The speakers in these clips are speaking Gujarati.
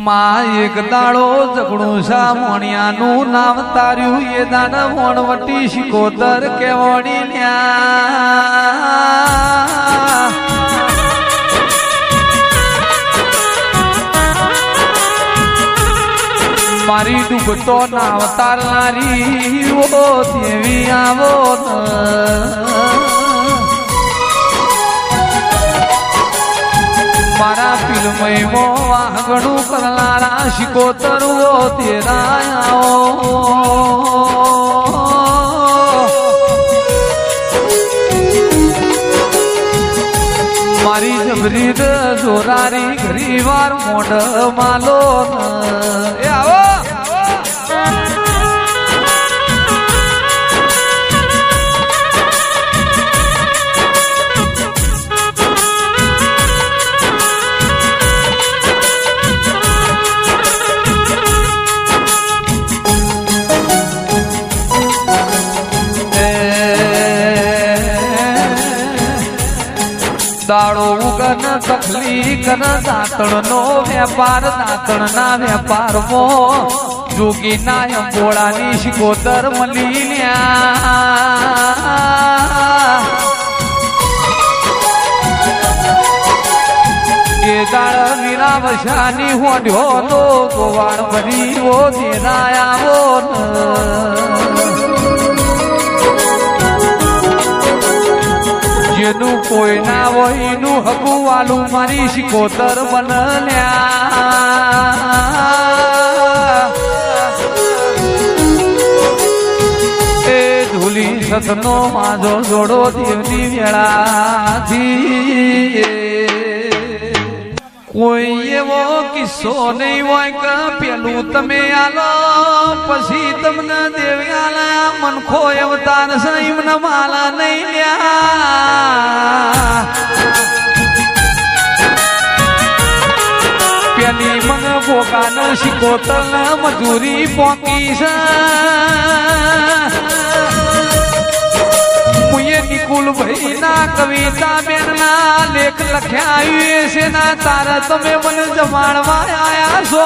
માં એક દાડો ઝઘડું સા મોણિયાનું નામ તાર્યું એ દાન મોણવટી શિકોતર કેવડી ન્યા મારી ડૂબતો નાવ તારનારી ઓ દેવી આવો મારા ફિલ્મો વાહગણું કરનારા શિકોતરો તેરા મારી જબરી જોરારી ઘરી વાર મોઢ માલો એ આવો દાડો ઉગન તકલી કન દાંતણ નો વેપાર દાંતણ ના વેપાર મો જોગી ના અંબોળાની શિકોતર મળી એ દાળ વીરા વશાની હોડ્યો તો ગોવાળ ભરી ઓ દેરાયા જેનું કોઈ ના હોય એનું હકું વાલું મારી શિકોતર બનલ્યા એ ધૂલી સતનો માજો જોડો દેવની વેળાથી કોઈ એવો કિસ્સો નહીં હોય કે પેલું તમે આલો પછી તમને દેવ્યાલા મનખો અવતાર સાહેબ ના માલા નહીં લ્યા પેલી મન ભોગાન શિકોતર મજૂરી પોકી છે નિકુલ ભાઈ ના કવિતા બેન ના લેખ લખ્યા છે ના તારા તમે મને જમાડવા આયા છો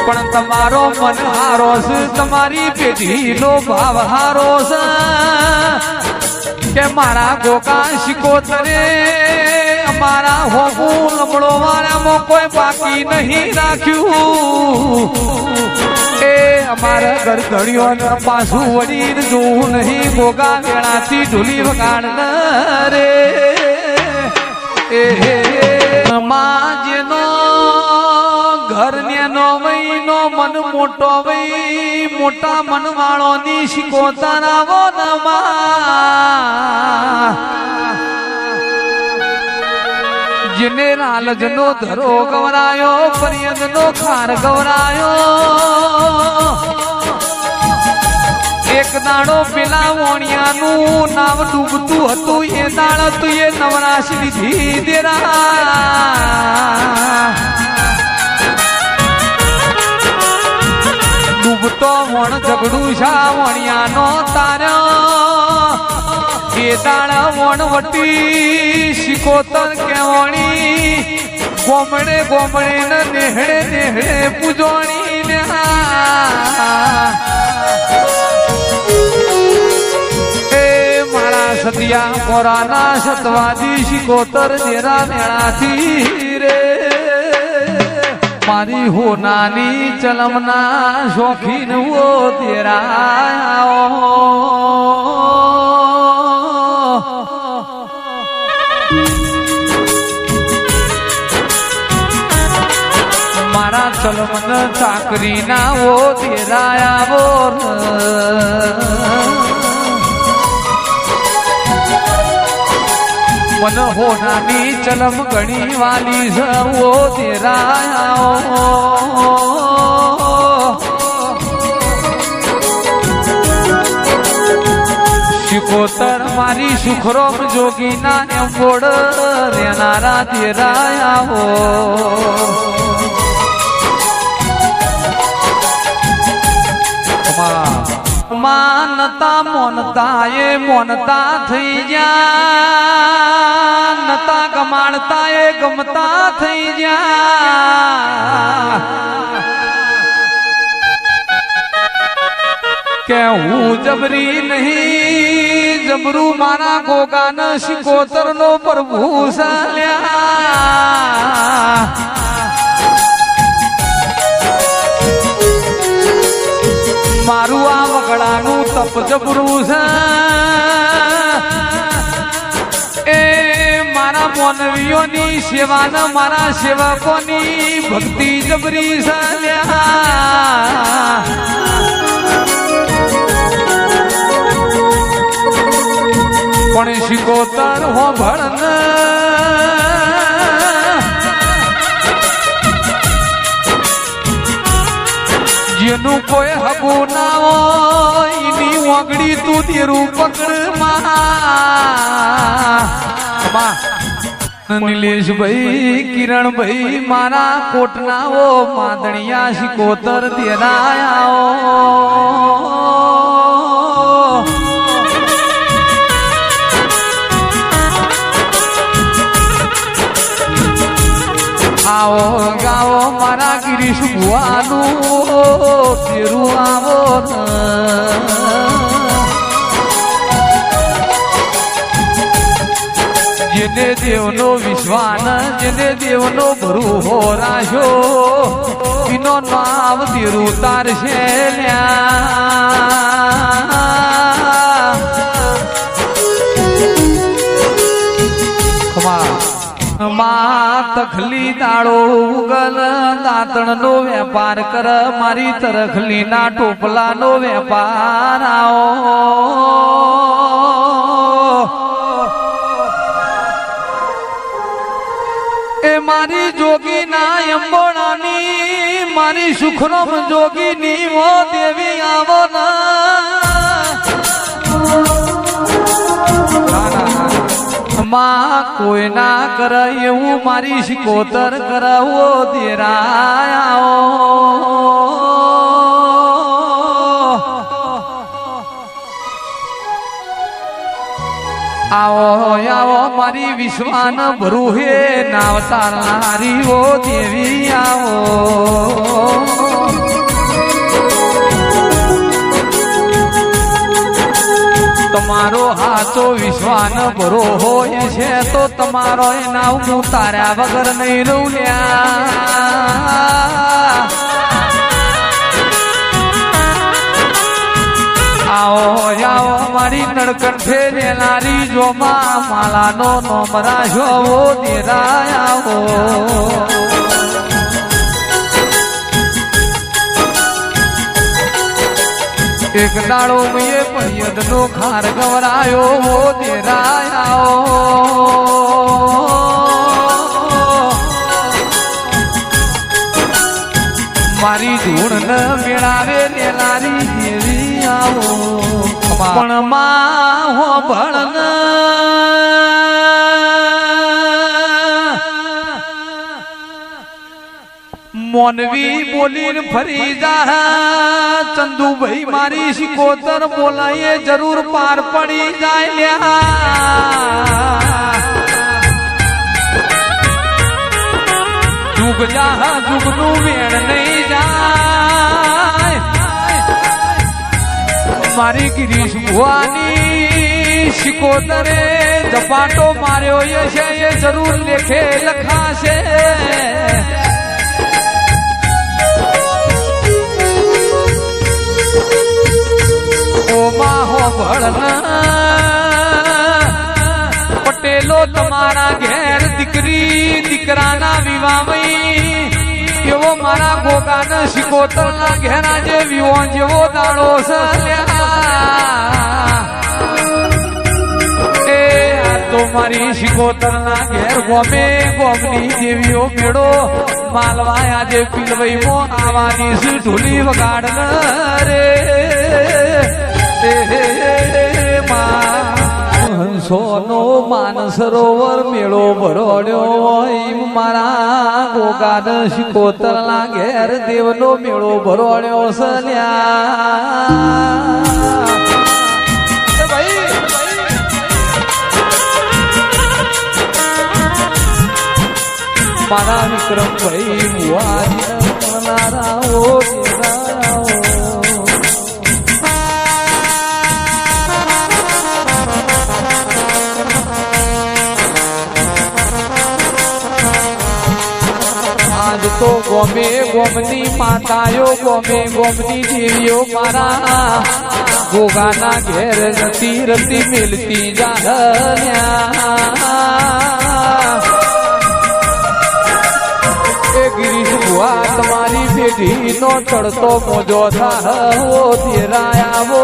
પણ તમારો મન હારો છે તમારી પેઢી નો ભાવ હારો છે કે મારા ગોકા શિકોતરે અમારા હોગું લમડો વાળામાં કોઈ બાકી નહીં રાખ્યું એ અમારા ગરગડીઓ પાછું વળીને જોવું નહીં ગોગા વેળાથી ઢોલી વગાડ રે એ જેનો ઘર નેનો વૈનો મન મોટો વૈ મોટા મન વાળો ની શિકોતર આવો જેને લાલજનો ધરો ગવરાયો પરિયદનો ખાર ગવરાયો એક દાડો પેલા વોણિયાનું નામ ડૂબતું હતું એ દાડ તું એ નવરાશ લીધી દેરા ડૂબતો વણ ઝઘડું શા વણિયાનો તાર્યો એ દાળ વણવટી શિકોતર કેવણી ગોમડે ગોમડે ને નેહડે નેહડે પૂજોણી એ મારા સતિયા મોરાના સતવાદી શિકોતર જેરા મેળાથી રે મારી હોનાની ચલમના શોખીન વો તેરા મારા ચલમન ચાકરી ના વો તેરાયા મન હોનાની ચલમ ગણી વાલી વો તેરાયા શિકોતર મારી સુખરોમ જોગી ના એમ્બોડ રેનારા તેરાયા માં નતા મોનતા એ મોનતા થઈ ગયા, નતા ગમાડતા એ ગમતા થઈ ગયા કે હું જબરી નહીં, જબરું મારા ગોગાન શિકોતર નો પ્રભુ સાલ્યા. મારું આ વગડાનું તપ જબરું છે એ મારા મોનવીઓની સેવા ને મારા સેવકોની ભક્તિ જબરી સાલ્યા. પણ શિકોતર હો ભળન જેનું કોઈ હગું ના હોય એની ઓગળી તું તેરું પકડ. નિલેશભાઈ કિરણભાઈ મારા કોટના ઓ માદણિયા શિકોતર દેરાયા આવો ગાવો મારા ગિરીશ ભુવાનું તેરું આવો. જેને દેવનો વિશ્વાન જેને દેવનો ભરૂહો રાખ્યો એનો નામ તેરું તારશે માં તખલી દાળો ઉગલ દાંતણ નો વેપાર કર મારી તરખલી ના ટોપલા નો વેપાર આવો. એ મારી જોગી ના અંબોણાની મારી સુખરમ જોગી ની ઓ દેવી આવો માં કોઈ ના કરે એવું મારી શિકોતર કરવો દેરાયા. આવો આવો મારી વિશ્વાન ભરૂહે નાવતારનારી ઓ દેવી આવો. તમારો હાચો વિશ્વાન ભરો હોય છે તો તમારો નામ હું તાર્યા વગર નહીં રહું લ્યા. આવો આવો મારી નડકંઠે રેલારી જોમાં માલાનો નોમરા જોવો દેરાય આવો. એક દાડો મેં પૈયદ નો ખાર ગવરાયો હો દેરાયો. મારી ધૂણ ન મેળાવે રેલારી દેવી આવો. પણ માં હો ભળન મોનવી બોલીને ફરી જા ચંદુભાઈ મારી શિકોતર બોલાય જરૂર પાર પડી જાય લ્યા. જુગ જા જુગનું વેણ નહીં જાય મારી ગિરીશ ભુવાની શિકોતરે ઝપાટો માર્યો છે એ જરૂર લેખે લખાશે. પટેલો તમારા ઘેર દીકરી દીકરાના વિવાહમાં એવો મારા ગોગાના શિકોતરના ઘેરા જે વિવો જેવો દાડો એ આ તો મારી શિકોતરના ઘેર ગોમે ગોમની દેવીઓ મેળો માલવા આજે પીલવાઈમાં આવવાની છે ઢોલી વગાડ રે. હંસોનો માનસરોવર મેળો ભરોડ્યો હોય મારા ગોગાન શિકોતરના ઘેર દેવનો મેળો ભરોળ્યો સલ્યા મારા વિક્રમભાઈ મુવારાઓ આજ તો ગોમે ગોમની માતાયો ગોમે ગોમની દેવીઓ મારા ગોગાના ઘેર રતી રતી મિલતી જાહલ્યા ગિરીશ ભુવા તમારી પેઢી નો ચડતો મોજો થા તેરા આવો